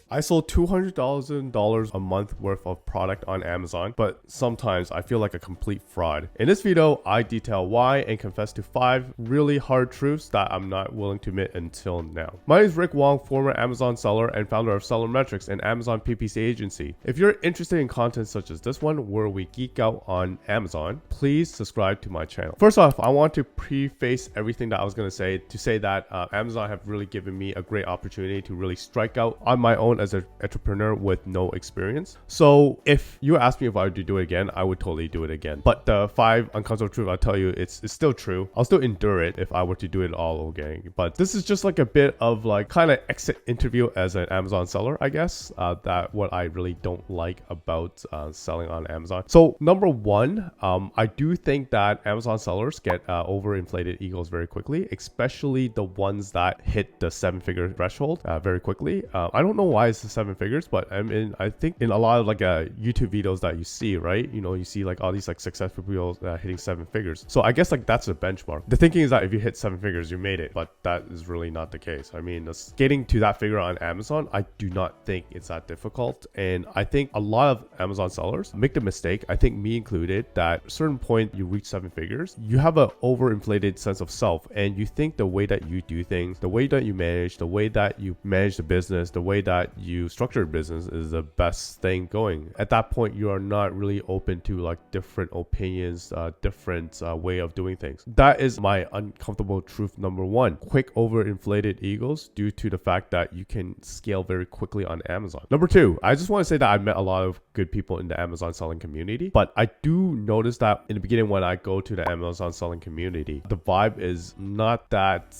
I sold $200,000 a month worth of product on Amazon, but sometimes I feel like a complete fraud. In this video, I detail why and confess to 5 really hard truths that I'm not willing to admit until now. My name is Rick Wong, former Amazon seller and founder of SellerMetrics, an Amazon PPC agency. If you're interested in content such as this one, where we geek out on Amazon, please subscribe to my channel. First off, I want to preface everything that I was going to say that Amazon have really given me a great opportunity to really strike out on my own as an entrepreneur with no experience. So if you ask me if I would do it again, I would totally do it again. But the 5 uncomfortable truths, I'll tell you, it's still true. I'll still endure it if I were to do it all again. But this is just like a bit of like kind of exit interview as an Amazon seller, I guess, that what I really don't like about selling on Amazon. So number 1, I do think that Amazon sellers get overinflated egos very quickly, especially the ones that hit the 7-figure threshold very quickly. I don't know why it's the 7 figures, but I think in a lot of like YouTube videos that you see, right? You know, you see like all these like successful people hitting 7 figures. So I guess like that's a benchmark. The thinking is that if you hit 7 figures, you made it, but that is really not the case. I mean, getting to that figure on Amazon, I do not think it's that difficult. And I think a lot of Amazon sellers make the mistake, I think me included, that at a certain point you reach 7 figures, you have an overinflated sense of self, and you think the way that you do things, the way that you manage, the way that you manage the business, the way that you structure a business is the best thing going. At that point, you are not really open to like different opinions, different way of doing things. That is my uncomfortable truth number 1. Quick overinflated egos due to the fact that you can scale very quickly on Amazon. Number 2, I just want to say that I met a lot of good people in the Amazon selling community, but I do notice that in the beginning when I go to the Amazon selling community, the vibe is not that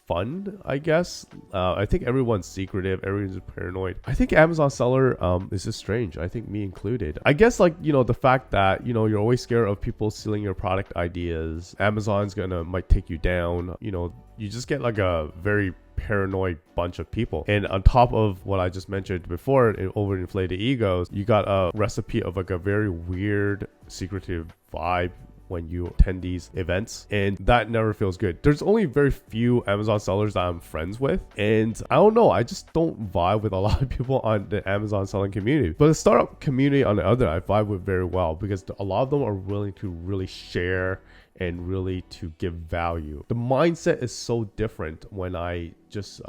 fun, I guess. I think everyone's secretive, everyone's paranoid. I think Amazon seller is just strange. I think me included. I guess like, you know, the fact that, you know, you're always scared of people stealing your product ideas. Amazon's might take you down. You know, you just get like a very paranoid bunch of people. And on top of what I just mentioned before, in overinflated egos, you got a recipe of like a very weird, secretive vibe when you attend these events, and that never feels good. There's only very few Amazon sellers that I'm friends with, and I don't know, I just don't vibe with a lot of people on the Amazon selling community. But the startup community on the other, I vibe with very well, because a lot of them are willing to really share and really to give value. The mindset is so different when I just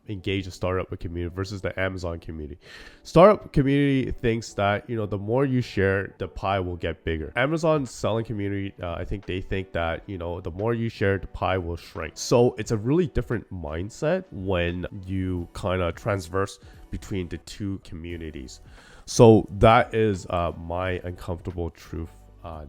engage a startup community versus the Amazon community. Startup community thinks that, you know, the more you share, the pie will get bigger. Amazon selling community, I think they think that, you know, the more you share, the pie will shrink. So it's a really different mindset when you kind of transverse between the two communities. So that is my uncomfortable truth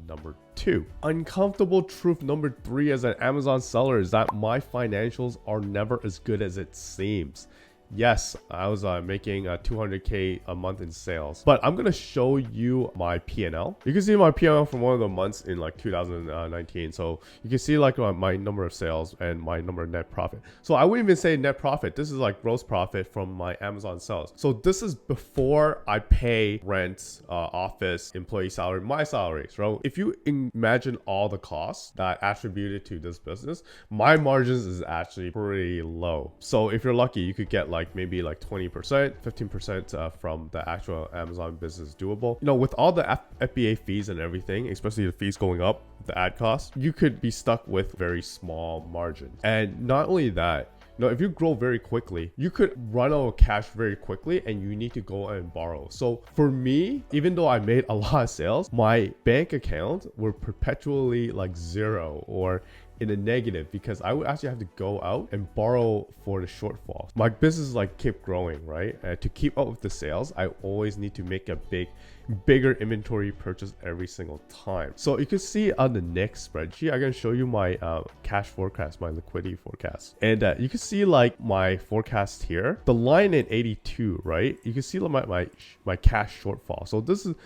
number 2. Uncomfortable truth number 3 as an Amazon seller is that my financials are never as good as it seems. Yes, I was making $200K a month in sales, but I'm going to show you my P&L. You can see my P&L from one of the months in like 2019. So you can see like my number of sales and my number of net profit. So I wouldn't even say net profit. This is like gross profit from my Amazon sales. So this is before I pay rent, office, employee salary, my salaries. So if you imagine all the costs that attributed to this business, my margins is actually pretty low. So if you're lucky, you could get like maybe like 20%, 15% from the actual Amazon business doable. You know, with all the FBA fees and everything, especially the fees going up, the ad costs, you could be stuck with very small margin. And not only that, you know, if you grow very quickly, you could run out of cash very quickly and you need to go and borrow. So for me, even though I made a lot of sales, my bank account were perpetually like 0 or in a negative, because I would actually have to go out and borrow for the shortfall. My business like kept growing, right? To keep up with the sales, I always need to make a bigger inventory purchase every single time. So you can see on the next spreadsheet, I'm gonna show you my cash forecast, my liquidity forecast, and you can see like my forecast here. The line in 82, right? You can see my cash shortfall. So this is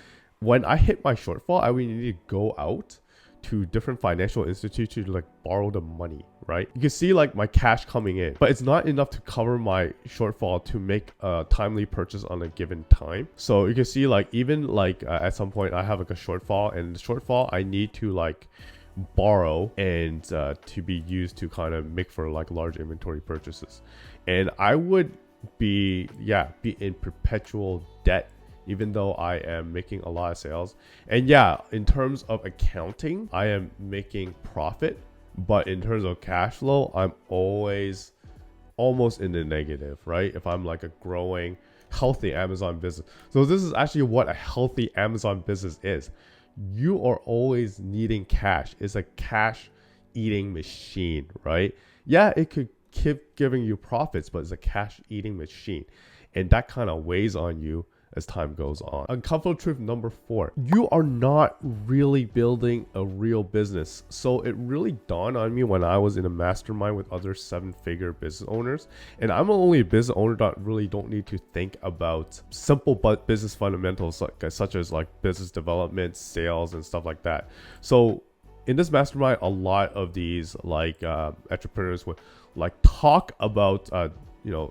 when I hit my shortfall, I would need to go out to different financial institutions to like borrow the money, right? You can see like my cash coming in, but it's not enough to cover my shortfall to make a timely purchase on a given time. So you can see like even like at some point I have like a shortfall, and the shortfall I need to like borrow and to be used to kind of make for like large inventory purchases. And I would be in perpetual debt, even though I am making a lot of sales. And yeah, in terms of accounting, I am making profit, but in terms of cash flow, I'm always almost in the negative, right? If I'm like a growing, healthy Amazon business. So this is actually what a healthy Amazon business is. You are always needing cash. It's a cash eating machine, right? Yeah, it could keep giving you profits, but it's a cash eating machine. And that kind of weighs on you as time goes on. Uncomfortable truth number 4, you are not really building a real business. So it really dawned on me when I was in a mastermind with other 7-figure business owners. And I'm only a business owner that really don't need to think about simple but business fundamentals such as like business development, sales, and stuff like that. So in this mastermind, a lot of these like entrepreneurs would like talk about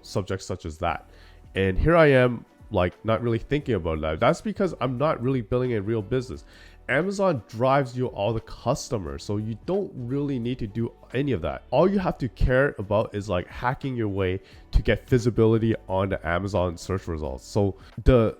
subjects such as that. And here I am, like not really thinking about that. That's because I'm not really building a real business. Amazon drives you all the customers, so you don't really need to do any of that. All you have to care about is like hacking your way to get visibility on the Amazon search results. So a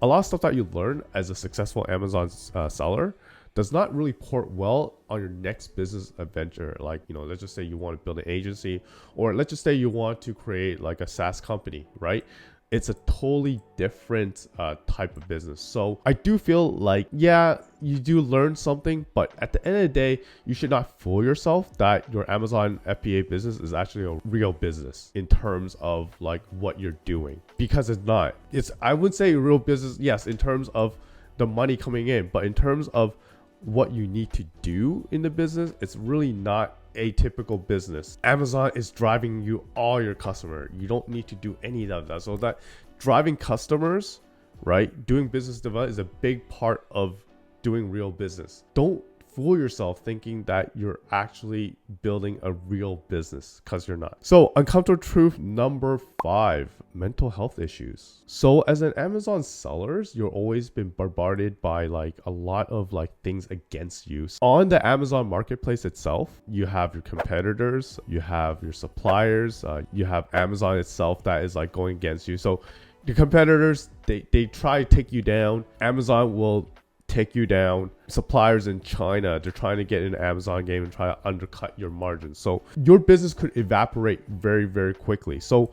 lot of stuff that you learn as a successful Amazon seller does not really port well on your next business adventure. Like, let's just say you want to build an agency, or let's just say you want to create like a SaaS company, right? It's a totally different type of business. So I do feel like, yeah, you do learn something, but at the end of the day, you should not fool yourself that your Amazon FBA business is actually a real business in terms of like what you're doing, because it's not. I would say real business, yes, in terms of the money coming in, but in terms of what you need to do in the business, it's really not a typical business. Amazon is driving you all your customer. You don't need to do any of that. So that driving customers, right? Doing business development is a big part of doing real business. Don't fool yourself thinking that you're actually building a real business, because you're not. So uncomfortable truth number 5, mental health issues. So as an Amazon sellers, you're always been bombarded by like a lot of like things against you. On the Amazon marketplace itself, you have your competitors, you have your suppliers, you have Amazon itself that is like going against you. So the competitors, they try to take you down. Amazon will take you down. Suppliers in China, they're trying to get in the Amazon game and try to undercut your margins. So your business could evaporate very, very quickly. So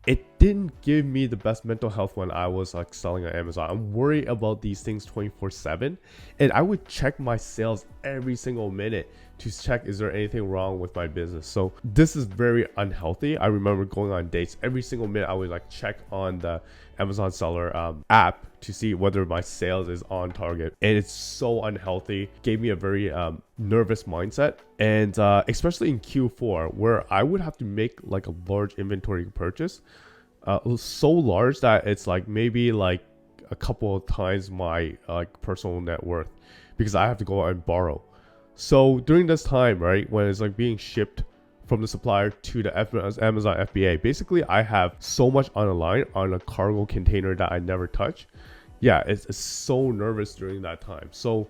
it didn't give me the best mental health when I was like selling on Amazon. I'm worried about these things 24/7, and I would check my sales every single minute to check, is there anything wrong with my business? So this is very unhealthy. I remember going on dates every single minute. I would like check on the Amazon seller app to see whether my sales is on target, and it's so unhealthy. Gave me a very nervous mindset, and especially in Q4, where I would have to make like a large inventory purchase, so large that it's like maybe like a couple of times my like personal net worth, because I have to go out and borrow. So during this time, right, when it's like being shipped from the supplier to the Amazon FBA, basically I have so much on the line on a cargo container that I never touch. Yeah, it's so nervous during that time. So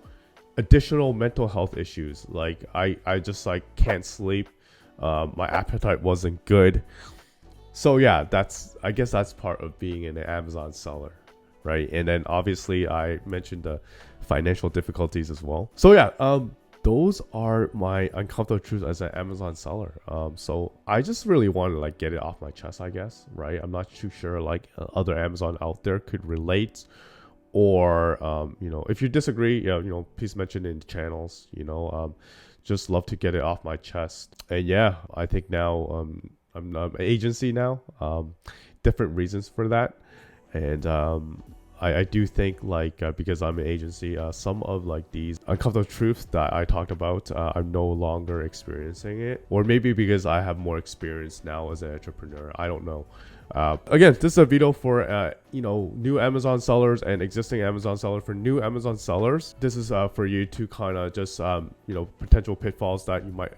additional mental health issues, like I just like can't sleep. My appetite wasn't good. So yeah, I guess that's part of being an Amazon seller, right? And then obviously I mentioned the financial difficulties as well. So yeah, those are my uncomfortable truths as an Amazon seller. So I just really want to like get it off my chest, I guess, right? I'm not too sure like other Amazon out there could relate, or if you disagree, please mention it in the channels. Just love to get it off my chest. And yeah, I think now I'm an agency now. Different reasons for that, and I do think like because I'm an agency, some of like these uncomfortable truths that I talked about, I'm no longer experiencing it, or maybe because I have more experience now as an entrepreneur. I don't know. Again, this is a video for new Amazon sellers and existing Amazon sellers. For new Amazon sellers, this is for you to kind of just potential pitfalls that you might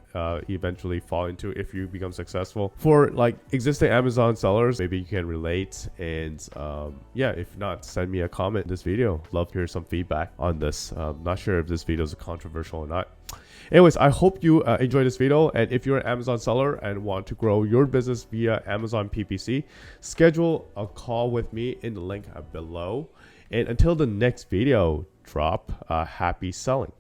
eventually fall into if you become successful. For like existing Amazon sellers, maybe you can relate, and yeah, if not, send me a comment in this video. Love to hear some feedback on this. Not sure if this video is controversial or not. Anyways, I hope you enjoyed this video. And if you're an Amazon seller and want to grow your business via Amazon PPC, schedule a call with me in the link below. And until the next video drop, happy selling.